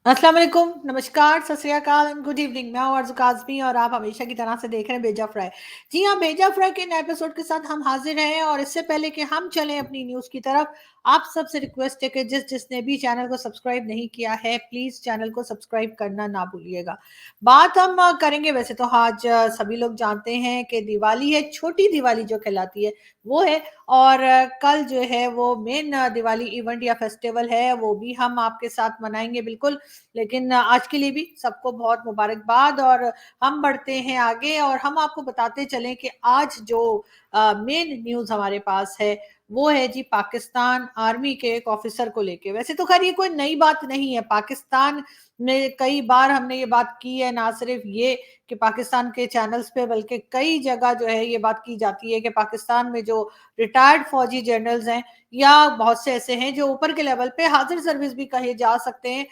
अस्सलाम वालेकुम, नमस्कार, सत श्री अकाल एंड गुड इवनिंग। मैं हूं अर्ज़ काज़मी और आप हमेशा की तरह से देख रहे हैं बेजा फ्राई। जी हाँ, बेजा फ्राई के नए एपिसोड के साथ हम हाजिर हैं और इससे पहले कि हम चलें अपनी न्यूज़ की तरफ, आप सबसे रिक्वेस्ट है कि जिसने भी चैनल को सब्सक्राइब नहीं किया है, प्लीज़ चैनल को सब्सक्राइब करना ना भूलिएगा। बात हम करेंगे, वैसे तो आज सभी लोग जानते हैं कि दिवाली है, छोटी दिवाली जो कहलाती है, वो है। और कल जो है वो मेन दिवाली इवेंट या फेस्टिवल है, वो भी हम आपके साथ मनाएंगे बिल्कुल। लेकिन आज के लिए भी सबको बहुत मुबारकबाद। और हम बढ़ते हैं आगे और हम आपको बताते चलें कि आज जो मेन न्यूज़ हमारे पास है, वो है जी पाकिस्तान आर्मी के एक ऑफिसर को लेके। वैसे तो खैर ये कोई नई बात नहीं है, पाकिस्तान में कई बार हमने ये बात की है, ना सिर्फ ये कि पाकिस्तान के चैनल्स पे, बल्कि कई जगह जो है ये बात की जाती है कि पाकिस्तान में जो रिटायर्ड फौजी जनरल्स हैं या बहुत से ऐसे हैं जो ऊपर के लेवल पे हाजिर सर्विस भी कहे जा सकते हैं,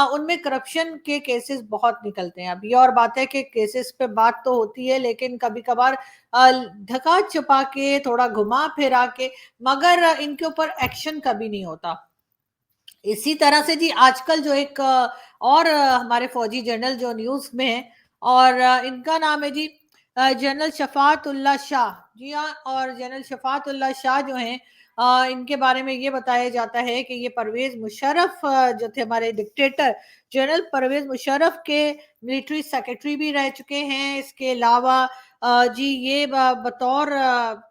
उनमें करप्शन के केसेस बहुत निकलते हैं। अब ये और बात है कि केसेस पे बात तो होती है, लेकिन कभी कभार ढका छुपा के, थोड़ा घुमा फिरा के, मगर इनके ऊपर एक्शन कभी नहीं होता। इसी तरह से जी आजकल जो एक और हमारे फौजी जनरल जो न्यूज़ में है, और इनका नाम है जी जनरल शफाअतुल्लाह शाह। जी हाँ, और जनरल शफाअतुल्लाह शाह जो हैं, इनके बारे में ये बताया जाता है कि ये परवेज़ मुशर्रफ जो थे हमारे डिक्टेटर, जनरल परवेज़ मुशर्रफ के मिलिट्री सेक्रेटरी भी रह चुके हैं। इसके अलावा जी ये बतौर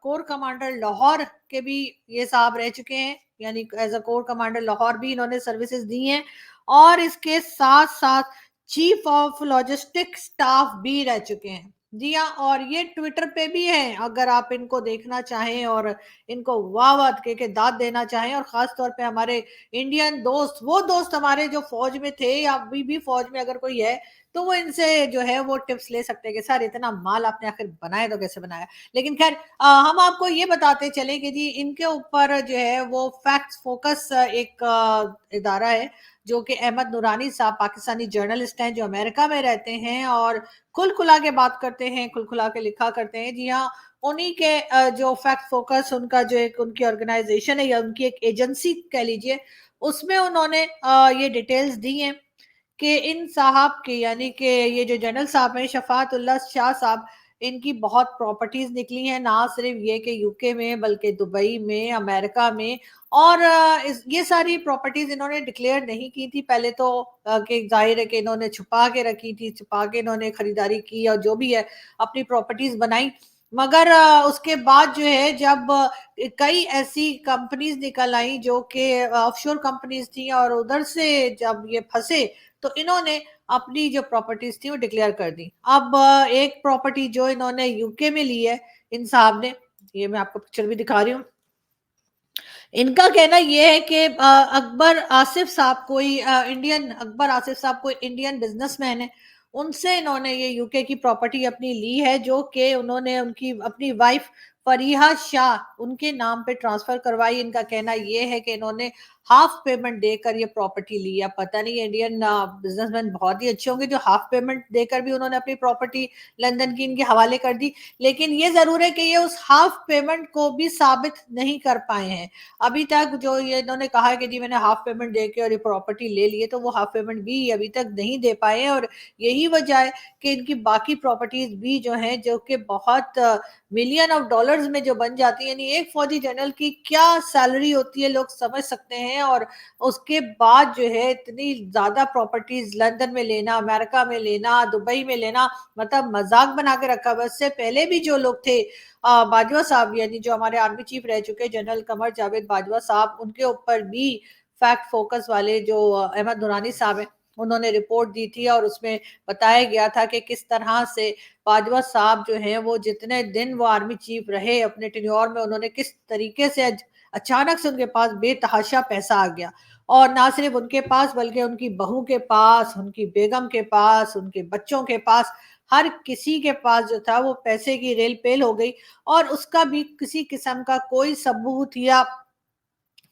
कोर कमांडर लाहौर के भी ये साहब रह चुके हैं, यानी as a core commander Lahore भी इन्होंने सर्विसेज दी हैं। और इसके साथ साथ चीफ ऑफ लॉजिस्टिक स्टाफ भी रह चुके हैं। जी हाँ, और ये ट्विटर पे भी हैं, अगर आप इनको देखना चाहें और इनको वाह वाह के दाद देना चाहें। और खास तौर पे हमारे इंडियन दोस्त, वो दोस्त हमारे जो फौज में थे या अभी भी फौज में अगर कोई है, तो वो इनसे जो है वो टिप्स ले सकते हैं कि सर इतना माल आपने आखिर बनाया तो कैसे बनाया। लेकिन खैर हम आपको ये बताते चले कि जी इनके ऊपर जो है वो फैक्ट फोकस एक इदारा है, जो कि अहमद नूरानी साहब पाकिस्तानी जर्नलिस्ट हैं जो अमेरिका में रहते हैं और खुल खुला के बात करते हैं, खुल खुला के लिखा करते हैं। जी हाँ, उन्हीं के जो फैक्ट फोकस उनका जो एक उनकी ऑर्गेनाइजेशन है या उनकी एक एजेंसी कह लीजिए, उसमें उन्होंने ये डिटेल्स दी हैं कि इन साहब के, यानी कि ये जो जनरल साहब हैं शफाअतुल्लाह शाह साहब, इनकी बहुत प्रॉपर्टीज निकली हैं, ना सिर्फ ये कि यूके में बल्कि दुबई में, अमेरिका में। और ये सारी प्रॉपर्टीज इन्होंने डिक्लेयर नहीं की थी पहले तो, कि जाहिर है कि इन्होंने छुपा के रखी थी, छुपा के इन्होंने खरीदारी की और जो भी है अपनी प्रॉपर्टीज बनाई। मगर उसके बाद जो है जब कई ऐसी कंपनीज निकल आई जो कि ऑफशोर कंपनीज थी, और उधर से जब ये फंसे तो इन्होंने अपनी जो प्रॉपर्टीज थी वो डिक्लेयर कर दी। अब एक प्रॉपर्टी जो इन्होंने यूके में ली है इन साहब ने, ये मैं आपको पिक्चर भी दिखा रही हूँ। इनका कहना ये है कि अकबर आसिफ साहब कोई इंडियन, अकबर आसिफ साहब कोई इंडियन बिजनेसमैन है, उनसे इन्होंने ये यूके की प्रॉपर्टी अपनी ली है, जो कि उन्होंने उनकी अपनी वाइफ फरीहा शाह उनके नाम पे ट्रांसफर करवाई। इनका कहना ये है कि इन्होंने हाफ पेमेंट देकर ये प्रॉपर्टी ली है। पता नहीं, इंडियन बिजनेसमैन बहुत ही अच्छे होंगे जो हाफ पेमेंट देकर भी उन्होंने अपनी प्रॉपर्टी लंदन की इनके हवाले कर दी। लेकिन ये जरूर है कि ये उस हाफ पेमेंट को भी साबित नहीं कर पाए हैं अभी तक। जो ये इन्होंने कहा है कि जी मैंने हाफ पेमेंट दे के और ये प्रॉपर्टी ले ली है, तो वो हाफ पेमेंट भी अभी तक नहीं दे पाए हैं। और यही वजह है कि इनकी बाकी प्रॉपर्टीज भी जो हैं, जो कि बहुत मिलियन ऑफ डॉलर्स में जो बन जाती है, यानी एक फौजी जनरल की क्या सैलरी होती है लोग समझ सकते हैं। और उसके बाद जो है इतनी ज्यादा प्रॉपर्टीज लंदन में लेना, अमेरिका में लेना, दुबई में लेना, मतलब मजाक बना के रखा हुआ है। उससे पहले भी जो लोग थे, बाजवा साहब, यानी जो हमारे आर्मी चीफ रह चुके जनरल कमर जावेद बाजवा साहब, उनके ऊपर भी फैक्ट फोकस वाले जो अहमद नूरानी साहब हैं, उन्होंने रिपोर्ट दी थी और उसमें बताया गया था कि किस तरह से बाजवा साहब जो हैं वो जितने दिन वो आर्मी चीफ रहे अपने टेन्योर में, उन्होंने किस तरीके से अचानक से उनके पास बेतहाशा पैसा आ गया। और ना सिर्फ उनके पास बल्कि उनकी बहू के पास, उनकी बेगम के पास, उनके बच्चों के पास, हर किसी के पास जो था वो पैसे की रेल पेल हो गई। और उसका भी किसी किस्म का कोई सबूत या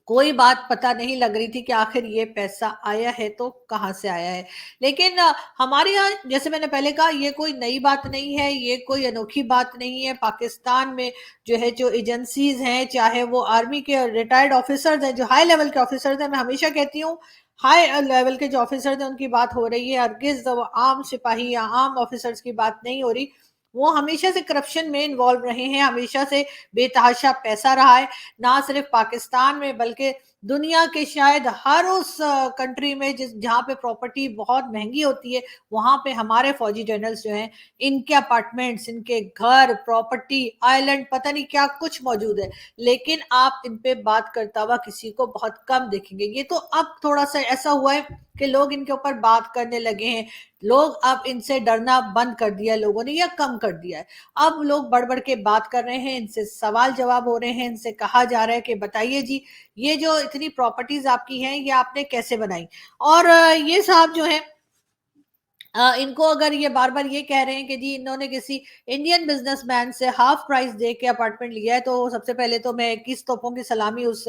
कोई बात पता नहीं लग रही थी कि आखिर ये पैसा आया है तो कहाँ से आया है। लेकिन हमारे यहाँ, जैसे मैंने पहले कहा, ये कोई नई बात नहीं है, ये कोई अनोखी बात नहीं है। पाकिस्तान में जो है, जो एजेंसीज हैं, चाहे वो आर्मी के रिटायर्ड ऑफिसर्स हैं, जो हाई लेवल के ऑफिसर्स हैं, मैं हमेशा कहती हूँ हाई लेवल के जो ऑफिसर थे उनकी बात हो रही है, हरगिज आम सिपाही या आम ऑफिसर्स की बात नहीं हो रही। वो हमेशा से करप्शन में इन्वॉल्व रहे हैं, हमेशा से बेतहाशा पैसा रहा है, ना सिर्फ पाकिस्तान में बल्कि दुनिया के शायद हर उस कंट्री में जिस जहाँ पे प्रॉपर्टी बहुत महंगी होती है, वहां पे हमारे फौजी जनरल्स जो हैं, इनके अपार्टमेंट्स, इनके घर, प्रॉपर्टी, आइलैंड, पता नहीं क्या कुछ मौजूद है। लेकिन आप इन पे बात करता हुआ किसी को बहुत कम देखेंगे। ये तो अब थोड़ा सा ऐसा हुआ है कि लोग इनके ऊपर बात करने लगे हैं, लोग अब इनसे डरना बंद कर दिया है लोगों ने, या कम कर दिया है। अब लोग बढ़ बढ़ के बात कर रहे हैं, इनसे सवाल जवाब हो रहे हैं, इनसे कहा जा रहा है कि बताइए जी, ये जो इतनी प्रॉपर्टीज आपकी हैं, ये आपने कैसे बनाई। और ये साहब जो है, इनको अगर ये बार बार ये कह रहे हैं कि जी इन्होंने किसी इंडियन बिजनेसमैन से हाफ प्राइस दे के अपार्टमेंट लिया है, तो सबसे पहले तो मैं 21 तोपों की सलामी उस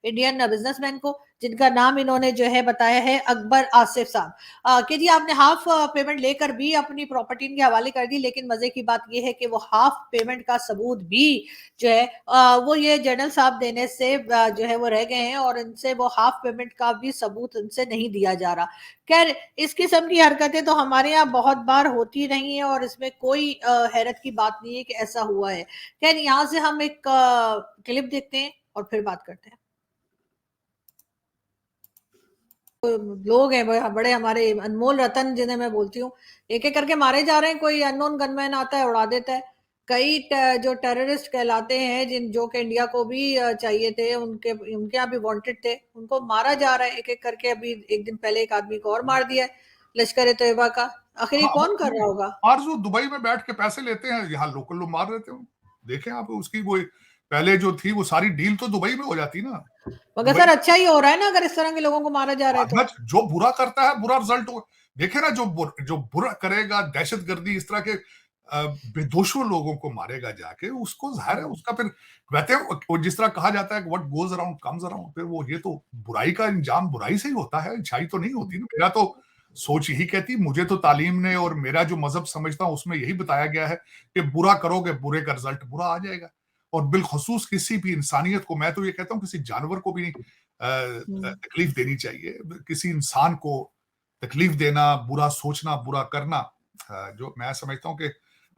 इंडियन बिजनेसमैन को, जिनका नाम इन्होंने जो है बताया है अकबर आसिफ साहब, कि जी आपने हाफ पेमेंट लेकर भी अपनी प्रॉपर्टी इनके हवाले कर दी। लेकिन मजे की बात यह है कि वो हाफ पेमेंट का सबूत भी जो है वो ये जनरल साहब देने से जो है वो रह गए हैं, और इनसे वो हाफ पेमेंट का भी सबूत उनसे नहीं दिया जा रहा। खैर, इस किस्म की हरकतें तो हमारे यहाँ बहुत बार होती रही हैं, और इसमें कोई हैरत की बात नहीं है कि ऐसा हुआ है। खैर, यहाँ से हम एक क्लिप देखते हैं और फिर बात करते हैं। लोग हैं बड़े हमारे अनमोल रतन, जिन्हें मैं बोलती हूँ, एक एक करके मारे जा रहे हैं। कोई अननोन गनमैन आता है, उड़ा देता है। कई जो टेररिस्ट कहलाते हैं, जिन जो कि इंडिया को भी चाहिए थे, उनके उनके यहाँ भी वांटेड थे, उनको मारा जा रहा है एक एक करके। अभी एक दिन पहले एक आदमी को और मार दिया है लश्कर तैयबा का। आखिर ये हाँ, कौन कर रहा होगा? आरजू दुबई में बैठ के पैसे लेते हैं, यहाँ लोकल लोग मार देते हो। देखें आप, उसकी वो पहले जो थी वो सारी डील तो दुबई में हो जाती ना। मगर दुबई सर, अच्छा ही हो रहा है ना अगर इस तरह के लोगों को मारा जा रहा है तो। जो बुरा करता है बुरा रिजल्ट हो। देखे ना, जो बुरा करेगा, दहशतगर्दी इस तरह के बेदोशों लोगों को मारेगा जाके, उसको जाहिर है उसका फिर वैसे वो जिस तरह कहा जाता है what goes around comes around, फिर वो ये तो बुराई का अंजाम बुराई से ही होता है, अच्छाई तो नहीं होती ना। मेरा तो सोच यही कहती, मुझे तो तालीम ने और मेरा जो मजहब समझता हूं उसमें यही बताया गया है कि बुरा करोगे बुरे का रिजल्ट बुरा आ जाएगा। और बिलखसूस किसी भी इंसानियत को, मैं तो ये कहता हूं किसी जानवर को भी नहीं तकलीफ देनी चाहिए। किसी इंसान को तकलीफ देना, बुरा सोचना, बुरा करना, जो मैं समझता हूं कि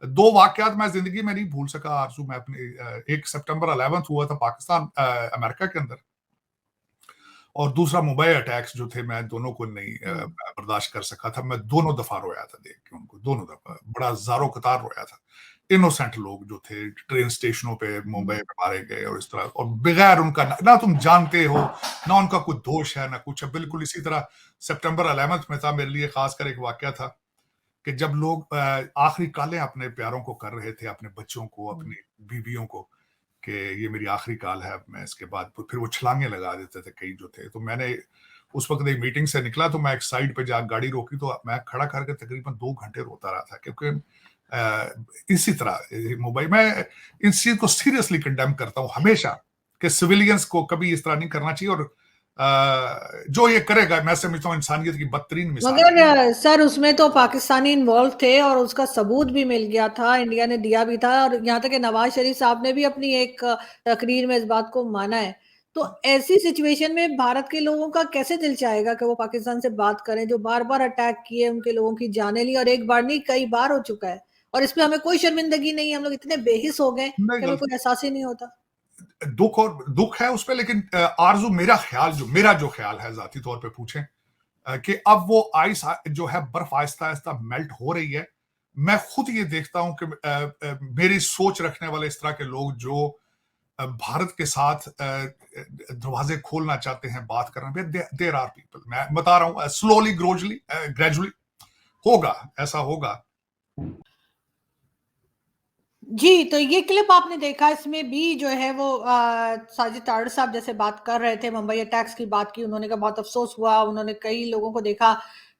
दो वाकयात मैं जिंदगी में नहीं भूल सका आरजू। मैं अपने एक सितंबर 11 हुआ था पाकिस्तान अमेरिका के अंदर, और दूसरा मुंबई अटैक्स जो थे, मैं दोनों को नहीं बर्दाश्त कर सका था। मैं दोनों दफा रोया था देख के उनको, दोनों दफा बड़ा जारो कतार रोया था। इनोसेंट लोग जो थे ट्रेन स्टेशनों पे मुंबई में मारे गए, और इस तरह, और बगैर उनका ना तुम जानते हो, ना उनका कोई दोष है ना कुछ है। बिल्कुल इसी तरह सितंबर 11 में था मेरे लिए खासकर एक वाकया था कि जब लोग आखिरी कालें अपने प्यारों को कर रहे थे, अपने बच्चों को, अपनी बीवियों को, कि ये मेरी आखिरी काल है, मैं इसके बाद फिर वो छलांगे लगा देते थे कई जो थे। तो मैंने उस वक्त एक मीटिंग से निकला, तो मैं एक साइड पे जा गाड़ी रोकी, तो मैं खड़ा करके तकरीबन 2 घंटे रोता रहा था, क्योंकि इसी तरह मुंबई में इस चीज को सीरियसली कंडेम करता हूँ हमेशा कि सिविलियंस को कभी इस तरह नहीं करना चाहिए। और जो ये करेगा, मैं समझता हूँ इंसानियत की बदतरीन मिसाल है। मगर सर, उसमें तो पाकिस्तानी इन्वॉल्व थे और उसका सबूत भी मिल गया था, इंडिया ने दिया भी था, और यहाँ तक कि नवाज शरीफ साहब ने भी अपनी एक तकरीर में इस बात को माना है। तो ऐसी सिचुएशन में भारत के लोगों का कैसे दिल चाहेगा कि वो पाकिस्तान से बात करें, जो बार बार अटैक किए, उनके लोगों की जाने ली, और एक बार नहीं कई बार हो चुका है। और इसमें हमें कोई शर्मिंदगी नहीं है, हम लोग इतने बेहिस हो गए नहीं, कि हमें कोई एहसास ही नहीं होता। दुख है उस पर, लेकिन आरजू मेरा जो ख्याल है जाती तौर पे पूछें, कि अब वो आइस जो है, बर्फ आहिस्ता आहिस्ता मेल्ट हो रही है। मैं खुद ये देखता हूं कि मेरी सोच रखने वाले इस तरह के लोग जो भारत के साथ दरवाजे खोलना चाहते हैं, बात करना, देर आर पीपल, मैं बता रहा हूं, स्लोली ग्रेजुअली होगा, ऐसा होगा। जी, तो ये क्लिप आपने देखा, इसमें भी जो है वो साजिद तारड़ साहब जैसे बात कर रहे थे, मुंबई अटैक्स की बात की, उन्होंने कहा बहुत अफसोस हुआ। उन्होंने कई लोगों को देखा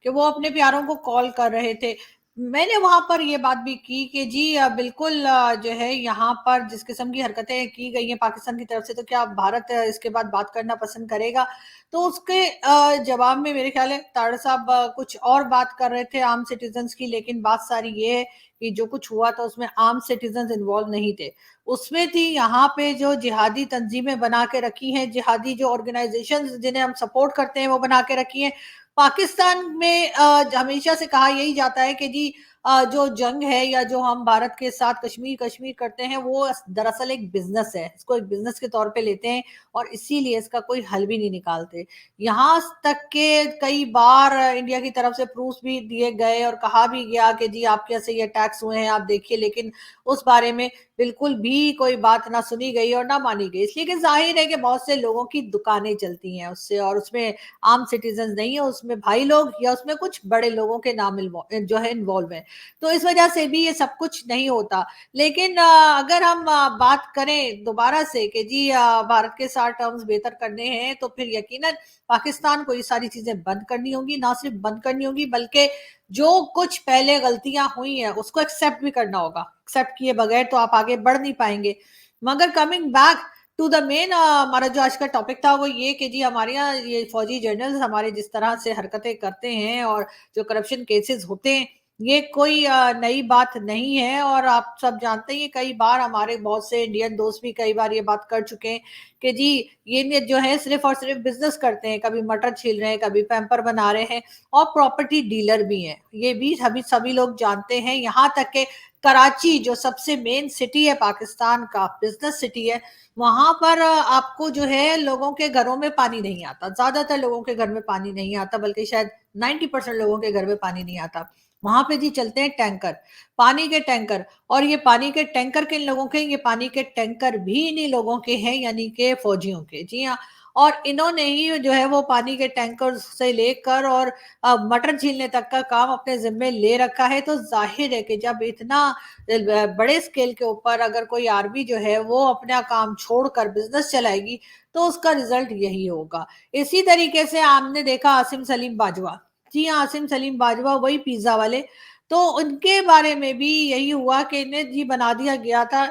कि वो अपने प्यारों को कॉल कर रहे थे। मैंने वहां पर ये बात भी की कि जी बिल्कुल जो है यहाँ पर जिस किस्म की हरकतें की गई हैं पाकिस्तान की तरफ से, तो क्या भारत इसके बाद बात करना पसंद करेगा? तो उसके जवाब में मेरे ख्याल है तारड़ साहब कुछ और बात कर रहे थे आम सिटीजन्स की, लेकिन बात सारी ये है कि जो कुछ हुआ था उसमें आम सिटीजन इन्वॉल्व नहीं थे, उसमें थी यहाँ पे जो जिहादी तंजीमें बना के रखी हैं, जिहादी जो ऑर्गेनाइजेशन जिन्हें हम सपोर्ट करते हैं वो बना के रखी हैं। पाकिस्तान में हमेशा से कहा यही जाता है कि जी जो जंग है या जो हम भारत के साथ कश्मीर कश्मीर करते हैं वो दरअसल एक बिजनेस है, इसको एक बिजनेस के तौर पे लेते हैं और इसीलिए इसका कोई हल भी नहीं निकालते। यहाँ तक के कई बार इंडिया की तरफ से प्रूफ भी दिए गए और कहा भी गया कि जी आपके यहाँ से ये अटैक्स हुए हैं आप देखिए, लेकिन उस बारे में बिल्कुल भी कोई बात ना सुनी गई और ना मानी गई, इसलिए कि जाहिर है कि बहुत से लोगों की दुकानें चलती हैं उससे और उसमें आम सिटीजन नहीं है, उसमें भाई लोग या उसमें कुछ बड़े लोगों के नाम जो है इन्वॉल्व है, तो इस वजह से भी ये सब कुछ नहीं होता। लेकिन अगर हम बात करें दोबारा से कि जी भारत के साथ टर्म्स बेहतर करने हैं तो फिर यकीनन पाकिस्तान को ये सारी चीजें बंद करनी होगी, ना सिर्फ बंद करनी होगी बल्कि जो कुछ पहले गलतियां हुई हैं उसको एक्सेप्ट भी करना होगा, एक्सेप्ट किए बगैर तो आप आगे बढ़ नहीं पाएंगे। मगर coming back to the main, हमारा जो आज का टॉपिक था वो ये कि जी हमारे यहाँ ये फौजी जनरल्स हमारे जिस तरह से हरकतें करते हैं और जो करप्शन केसेस होते हैं ये कोई नई बात नहीं है और आप सब जानते हैं कई बार हमारे बहुत से इंडियन दोस्त भी कई बार ये बात कर चुके हैं कि जी ये जो है सिर्फ और सिर्फ बिजनेस करते हैं, कभी मटर छील रहे हैं, कभी पैम्पर बना रहे हैं और प्रॉपर्टी डीलर भी हैं, ये भी सभी लोग जानते हैं। यहाँ तक के कराची जो सबसे मेन सिटी है पाकिस्तान का, बिजनेस सिटी है, वहां पर आपको जो है लोगों के घरों में पानी नहीं आता, ज्यादातर लोगों के घर में पानी नहीं आता, बल्कि शायद 90% लोगों के घर में पानी नहीं आता। वहां पे जी चलते हैं टैंकर, पानी के टैंकर, और ये पानी के टैंकर किन लोगों के, ये पानी के टैंकर भी इन्हीं लोगों के हैं यानी के फौजियों के, जी हाँ। और इन्होंने ही जो है वो पानी के टैंकर से लेकर और मटर झीलने तक का काम अपने जिम्मे ले रखा है, तो जाहिर है कि जब इतना बड़े स्केल के ऊपर अगर कोई आर्मी जो है वो अपना काम छोड़कर बिजनेस चलाएगी तो उसका रिजल्ट यही होगा। इसी तरीके से हमने देखा आसिम सलीम बाजवा, जी हाँ, आसिम सलीम बाजवा वही पिज्जा वाले, तो उनके बारे में भी यही हुआ कि इन्हें जी बना दिया गया था,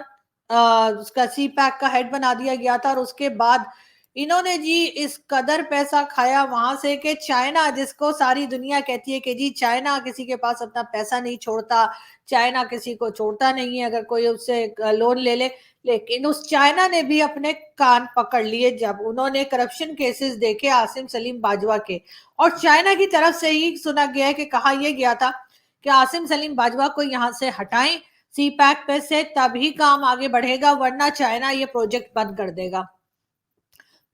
उसका सी पैक का हेड बना दिया गया था और उसके बाद इन्होंने जी इस कदर पैसा खाया वहां से कि चाइना, जिसको सारी दुनिया कहती है कि जी चाइना किसी के पास अपना पैसा नहीं छोड़ता, चाइना किसी को छोड़ता नहीं है अगर कोई उससे लोन ले ले, लेकिन उस चाइना ने भी अपने कान पकड़ लिए जब उन्होंने करप्शन केसेस देखे आसिम सलीम बाजवा के। और चाइना की तरफ से ही सुना गया है कि कहा यह गया था कि आसिम सलीम बाजवा को यहां से हटाएं सी पैक पे से, तभी काम आगे बढ़ेगा वरना चाइना ये प्रोजेक्ट बंद कर देगा।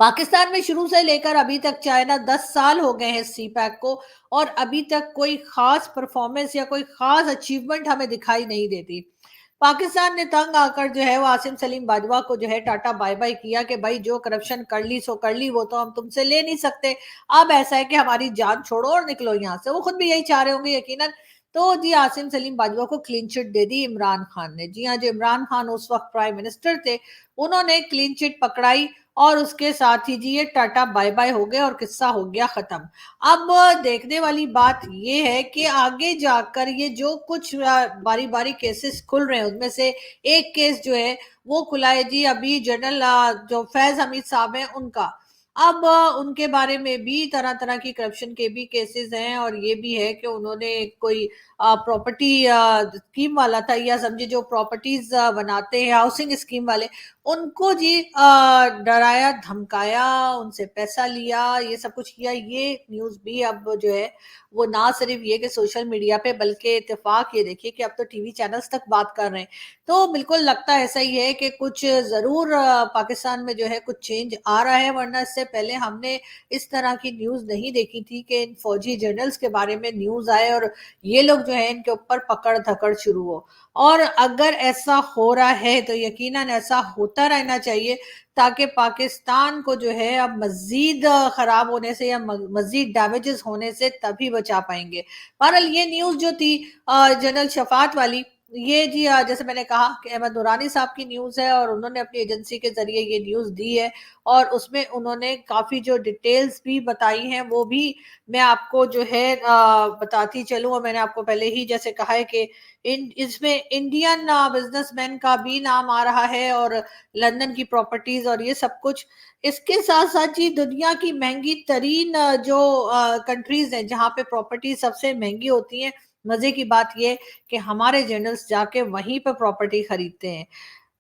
पाकिस्तान में शुरू से लेकर अभी तक चाइना 10 साल हो गए हैं सी पैक को और अभी तक कोई खास परफॉर्मेंस या कोई खास अचीवमेंट हमें दिखाई नहीं देती। पाकिस्तान ने तंग आकर जो है वो आसिम सलीम बाजवा को जो है टाटा बाय बाय किया कि भाई जो करप्शन कर ली सो कर ली, वो तो हम तुमसे ले नहीं सकते, अब ऐसा है कि हमारी जान छोड़ो और निकलो यहाँ से। वो खुद भी यही चाह रहे होंगे यकीनन। तो जी आसिम सलीम बाजवा को क्लीन चिट दे दी इमरान खान ने, जी हाँ, जो इमरान खान उस वक्त प्राइम मिनिस्टर थे उन्होंने क्लीन चिट पकड़ाई और उसके साथ ही जी ये टाटा बाय बाय हो गए और किस्सा हो गया खत्म। अब देखने वाली बात ये है कि आगे जाकर ये जो कुछ बारी बारी केसेस खुल रहे हैं उनमें से एक केस जो है वो खुला है जी अभी जनरल जो फैज हमीद साहब हैं उनका। अब उनके बारे में भी तरह तरह की करप्शन के भी केसेस हैं और ये भी है कि उन्होंने कोई प्रॉपर्टी स्कीम वाला था, या समझे जो प्रॉपर्टीज बनाते हैं हाउसिंग स्कीम वाले, उनको जी डराया धमकाया, उनसे पैसा लिया, ये सब कुछ किया। ये न्यूज भी अब जो है वो ना सिर्फ ये कि सोशल मीडिया पे बल्कि इत्तेफाक ये देखिए कि अब तो टीवी चैनल्स तक बात कर रहे हैं। तो बिल्कुल लगता है ऐसा ही है कि कुछ जरूर पाकिस्तान में जो है कुछ चेंज आ रहा है, वरना इससे पहले हमने इस तरह की न्यूज नहीं देखी थी कि इन फौजी जनरल्स के बारे में न्यूज आए और ये लोग जो है इनके ऊपर पकड़ धकड़ शुरू हो। और अगर ऐसा हो रहा है तो यकीनन ऐसा होता रहना चाहिए ताकि पाकिस्तान को जो है अब मजीद खराब होने से या मजीद डैमेजेस होने से तभी बचा पाएंगे। बहरहाल ये न्यूज जो थी जनरल शफात वाली, ये जी जैसे मैंने कहा कि अहमद नूरानी साहब की न्यूज है और उन्होंने अपनी एजेंसी के जरिए ये न्यूज दी है और उसमें उन्होंने काफी जो डिटेल्स भी बताई हैं वो भी मैं आपको जो है बताती चलूं। और मैंने आपको पहले ही जैसे कहा है कि इसमें इंडियन बिजनेसमैन का भी नाम आ रहा है और लंदन की प्रॉपर्टीज और ये सब कुछ। इसके साथ साथ जी दुनिया की महंगी तरीन जो कंट्रीज हैं जहाँ पे प्रॉपर्टी सबसे महंगी होती हैं मजे की बात ये कि हमारे जनरल्स जाके वहीं पे प्रॉपर्टी खरीदते हैं।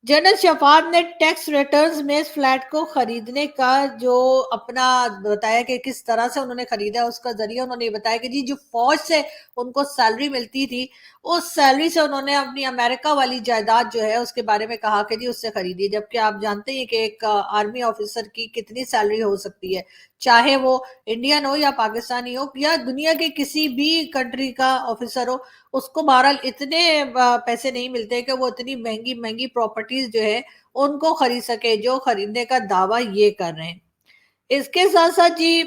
जनरल शफात ने टैक्स रिटर्न्स में इस फ्लैट को खरीदने का जो अपना बताया कि किस तरह से उन्होंने खरीदा, उसका जरिया उन्होंने ये बताया कि जी जो फौज से उनको सैलरी मिलती थी, उस सैलरी से उन्होंने अपनी अमेरिका वाली जायदाद जो है उसके बारे में कहा कि जी उससे खरीदी। जबकि आप जानते हैं कि एक आर्मी ऑफिसर की कितनी सैलरी हो सकती है, चाहे वो इंडियन हो या पाकिस्तानी हो या दुनिया के किसी भी कंट्री का ऑफिसर हो, उसको बहरहाल इतने पैसे नहीं मिलते कि वो इतनी महंगी महंगी प्रॉपर्टीज जो है उनको खरीद सके जो खरीदने का दावा ये कर रहे हैं। इसके साथ साथ जी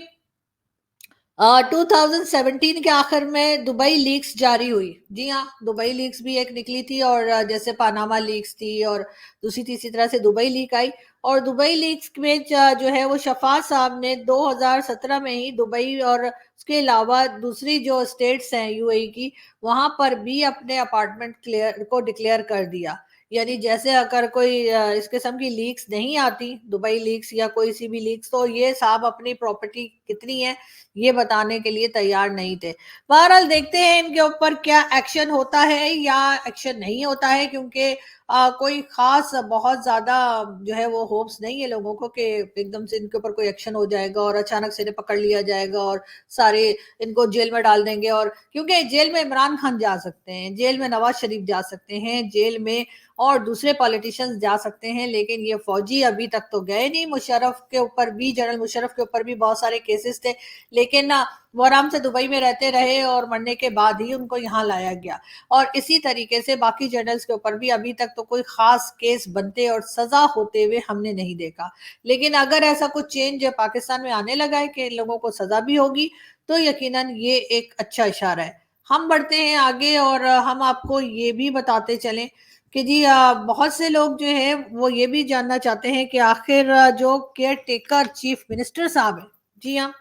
2017 के आखिर में दुबई लीक्स जारी हुई। जी हाँ, दुबई लीक्स भी एक निकली थी, और जैसे पानामा लीक्स थी और दूसरी तीसरी तरह से दुबई लीक आई। और दुबई लीक्स में जो है वो शफात साहब ने 2017 में ही दुबई और उसके अलावा दूसरी जो स्टेट्स हैं यूएई की, वहां पर भी अपने अपार्टमेंट क्लियर को डिक्लेयर कर दिया। यानी जैसे अगर कोई इस किस्म की लीक्स नहीं आती, दुबई लीक्स या कोई सी भी लीक्स, तो ये साहब अपनी प्रॉपर्टी कितनी है ये बताने के लिए तैयार नहीं थे। बहरहाल देखते हैं इनके ऊपर क्या एक्शन होता है या एक्शन नहीं होता है, क्योंकि कोई खास बहुत ज्यादा जो है वो होप्स नहीं है लोगों को कि एकदम से इनके ऊपर कोई एक्शन हो जाएगा और अचानक से इन्हें पकड़ लिया जाएगा और सारे इनको जेल में डाल देंगे। और क्योंकि जेल में इमरान खान जा सकते हैं, जेल में नवाज शरीफ जा सकते हैं, जेल में और दूसरे पॉलिटिशियंस जा सकते हैं, लेकिन ये फौजी अभी तक तो गए नहीं। मुशर्रफ के ऊपर भी, जनरल मुशर्रफ के ऊपर भी बहुत सारे केसेस थे, लेकिन ना वो आराम से दुबई में रहते रहे और मरने के बाद ही उनको यहाँ लाया गया। और इसी तरीके से बाकी जनरल्स के ऊपर भी अभी तक तो कोई खास केस बनते और सजा होते हुए हमने नहीं देखा। लेकिन अगर ऐसा कुछ चेंज पाकिस्तान में आने लगा है कि लोगों को सजा भी होगी, तो यकीनन ये एक अच्छा इशारा है। हम बढ़ते हैं आगे और हम आपको ये भी बताते चलें कि जी बहुत से लोग जो है वो ये भी जानना चाहते हैं कि आखिर जो केयर टेकर चीफ मिनिस्टर साहब है, जी हाँ,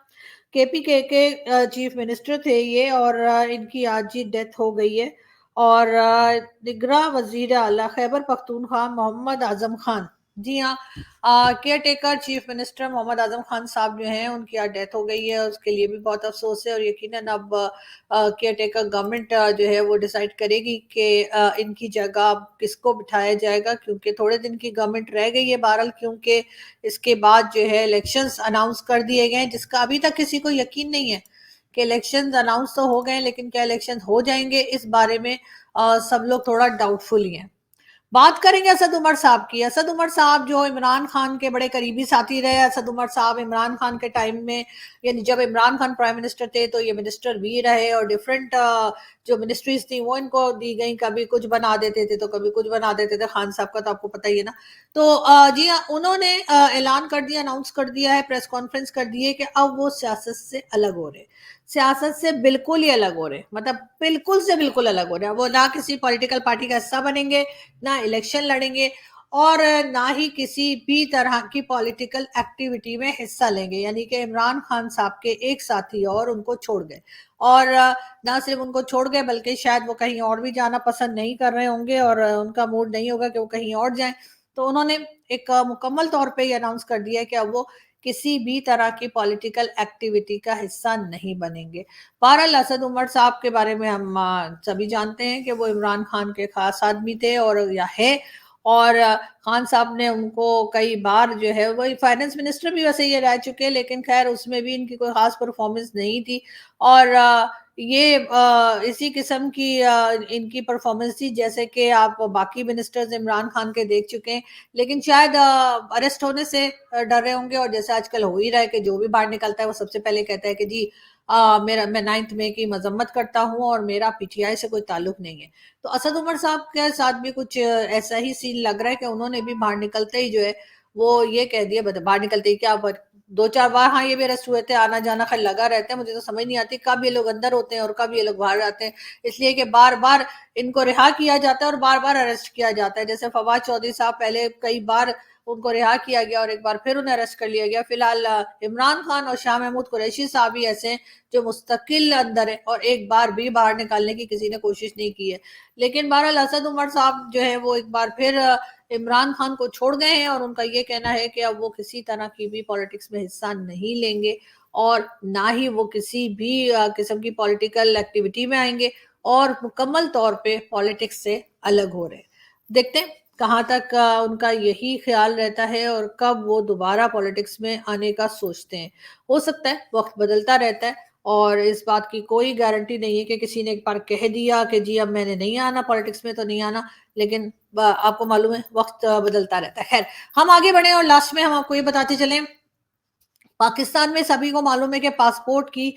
केपीके के चीफ मिनिस्टर थे ये, और इनकी आज ही डेथ हो गई है। और निगरां वजीर आला खैबर पख्तूनख्वा मोहम्मद आजम खान, जी हाँ, caretaker chief minister Mohammad Azam Khan साहब जो हैं उनकी आज डेथ हो गई है। उसके लिए भी बहुत अफसोस है, और यकीनन अब केयर टेकर गवर्नमेंट जो है वो डिसाइड करेगी कि इनकी जगह अब किसको बिठाया जाएगा, क्योंकि थोड़े दिन की गवर्नमेंट रह गई है बहरहाल, क्योंकि इसके बाद जो है इलेक्शंस अनाउंस कर दिए गए हैं, जिसका अभी तक किसी को यकीन नहीं है कि इलेक्शंस अनाउंस तो हो गए, लेकिन क्या इलेक्शन हो जाएंगे इस बारे में सब लोग थोड़ा डाउटफुल ही हैं। बात करेंगे असद उमर साहब की। असद उमर साहब जो इमरान खान के बड़े करीबी साथी रहे। असद उमर साहब इमरान खान के टाइम में, यानी जब इमरान खान प्राइम मिनिस्टर थे तो ये मिनिस्टर भी रहे, और डिफरेंट जो मिनिस्ट्रीज थी वो इनको दी गई, कभी कुछ बना देते थे तो कभी कुछ बना देते थे। खान साहब का तो आपको पता ही है ना। तो जी हाँ, उन्होंने ऐलान कर दिया, अनाउंस कर दिया है, प्रेस कॉन्फ्रेंस कर दी है कि अब वो सियासत से अलग हो रहे, सियासत से बिल्कुल ही अलग हो रहे, मतलब बिल्कुल से बिल्कुल अलग हो रहे हैं। वो ना किसी पॉलिटिकल पार्टी का हिस्सा बनेंगे, ना इलेक्शन लड़ेंगे, और ना ही किसी भी तरह की पॉलिटिकल एक्टिविटी में हिस्सा लेंगे। यानी कि इमरान खान साहब के एक साथी और उनको छोड़ गए, और ना सिर्फ उनको छोड़ गए बल्कि शायद वो कहीं और भी जाना पसंद नहीं कर रहे होंगे, और उनका मूड नहीं होगा कि वो कहीं और जाएं। तो उन्होंने एक मुकम्मल तौर पे ये अनाउंस कर दिया है कि अब वो किसी भी तरह की पॉलिटिकल एक्टिविटी का हिस्सा नहीं बनेंगे। बहरहाल असद उमर साहब के बारे में हम सभी जानते हैं कि वो इमरान खान के खास आदमी थे और या है। और खान साहब ने उनको कई बार जो है वो फाइनेंस मिनिस्टर भी वैसे ये रह चुके हैं, लेकिन खैर उसमें भी इनकी कोई खास परफॉर्मेंस नहीं थी। और ये इसी किस्म की इनकी परफॉर्मेंस थी जैसे कि आप बाकी मिनिस्टर्स इमरान खान के देख चुके हैं। लेकिन शायद अरेस्ट होने से डर रहे होंगे, और जैसे आजकल हो ही रहा है कि जो भी बाहर निकलता है वो सबसे पहले कहता है कि जी मेरा मैं 9 मई की मजम्मत करता हूँ और मेरा पीटीआई से कोई ताल्लुक नहीं है। तो असद उमर साहब के साथ भी कुछ ऐसा ही सीन लग रहा है कि उन्होंने भी बाहर निकलते ही जो है वो ये कह दिया, बाहर निकलते ही क्या, 2-4 बार हाँ ये भी अरेस्ट हुए थे, आना जाना खैर लगा रहता है। मुझे तो समझ नहीं आती कब ये लोग अंदर होते हैं और कब ये लोग बाहर आते हैं, इसलिए कि बार बार इनको रिहा किया जाता है और बार बार अरेस्ट किया जाता है। जैसे फवाद चौधरी साहब, पहले कई बार उनको रिहा किया गया और एक बार फिर उन्हें अरेस्ट कर लिया गया। फिलहाल इमरान खान और शाह महमूद कुरैशी साहब ही ऐसे हैं जो मुस्तकिल अंदर है और एक बार भी बाहर निकालने की किसी ने कोशिश नहीं की है। लेकिन बहरहाल असद उमर साहब जो है वो एक बार फिर इमरान खान को छोड़ गए हैं, और उनका ये कहना है कि अब वो किसी तरह की भी पॉलिटिक्स में हिस्सा नहीं लेंगे और ना ही वो किसी भी किस्म की पॉलिटिकल एक्टिविटी में आएंगे। और मुकम्मल तौर पे पॉलिटिक्स से अलग हो रहे हैं। देखते हैं कहाँ तक उनका यही ख्याल रहता है और कब वो दोबारा पॉलिटिक्स में आने का सोचते हैं। हो सकता है वक्त बदलता रहता है और इस बात की कोई गारंटी नहीं है कि किसी ने एक बार कह दिया कि जी अब मैंने नहीं आना पॉलिटिक्स में तो नहीं आना, लेकिन आपको मालूम है वक्त बदलता रहता है। खैर, हम आगे बढ़े और लास्ट में हम आपको ये बताते चलें, पाकिस्तान में सभी को मालूम है कि पासपोर्ट की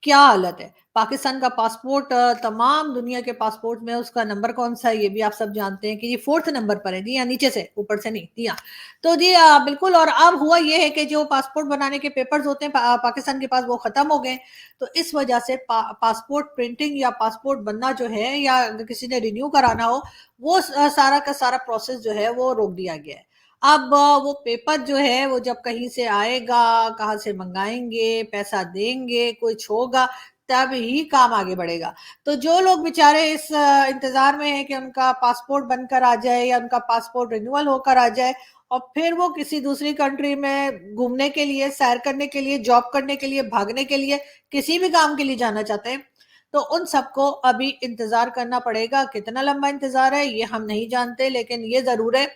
क्या हालत है। पाकिस्तान का पासपोर्ट तमाम दुनिया के पासपोर्ट में उसका नंबर कौन सा है ये भी आप सब जानते हैं कि ये 4th नंबर पर है। जी हाँ, नीचे से, ऊपर से नहीं। जी हाँ। तो जी बिल्कुल। और अब हुआ ये है कि जो पासपोर्ट बनाने के पेपर्स होते हैं पाकिस्तान के पास वो खत्म हो गए। तो इस वजह से पासपोर्ट प्रिंटिंग या पासपोर्ट बनना जो है या अगर किसी ने रिन्यू कराना हो वो सारा का सारा प्रोसेस जो है वो रोक दिया गया है। अब वो पेपर जो है वो जब कहीं से आएगा, कहाँ से मंगाएंगे, पैसा देंगे, कुछ होगा, तब ही काम आगे बढ़ेगा। तो जो लोग बेचारे इस इंतजार में हैं कि उनका पासपोर्ट बनकर आ जाए या उनका पासपोर्ट रिन्यूअल होकर आ जाए और फिर वो किसी दूसरी कंट्री में घूमने के लिए, सैर करने के लिए, जॉब करने के लिए, भागने के लिए, किसी भी काम के लिए जाना चाहते हैं, तो उन सबको अभी इंतजार करना पड़ेगा। कितना लंबा इंतजार है ये हम नहीं जानते, लेकिन ये जरूर है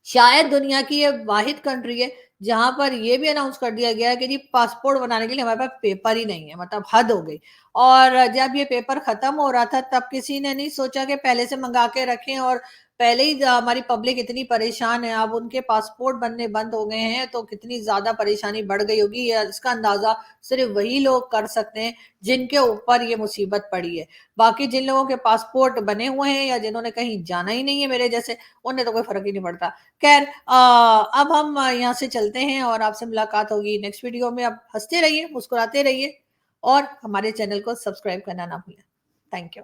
शायद दुनिया की ये वाहिद कंट्री है जहां पर ये भी अनाउंस कर दिया गया है कि जी पासपोर्ट बनाने के लिए हमारे पास पेपर ही नहीं है। मतलब हद हो गई। और जब ये पेपर खत्म हो रहा था तब किसी ने नहीं सोचा कि पहले से मंगा के रखें, और पहले ही हमारी पब्लिक इतनी परेशान है, अब उनके पासपोर्ट बनने बंद हो गए हैं तो कितनी ज्यादा परेशानी बढ़ गई होगी, इसका अंदाजा सिर्फ वही लोग कर सकते हैं जिनके ऊपर ये मुसीबत पड़ी है। बाकी जिन लोगों के पासपोर्ट बने हुए हैं या जिन्होंने कहीं जाना ही नहीं है मेरे जैसे, उन्हें तो कोई फर्क ही नहीं पड़ता। खैर, अब हम यहाँ से चलते हैं और आपसे मुलाकात होगी नेक्स्ट वीडियो में। अब हंसते रहिए, मुस्कुराते रहिए और हमारे चैनल को सब्सक्राइब करना ना भूलें। Thank you.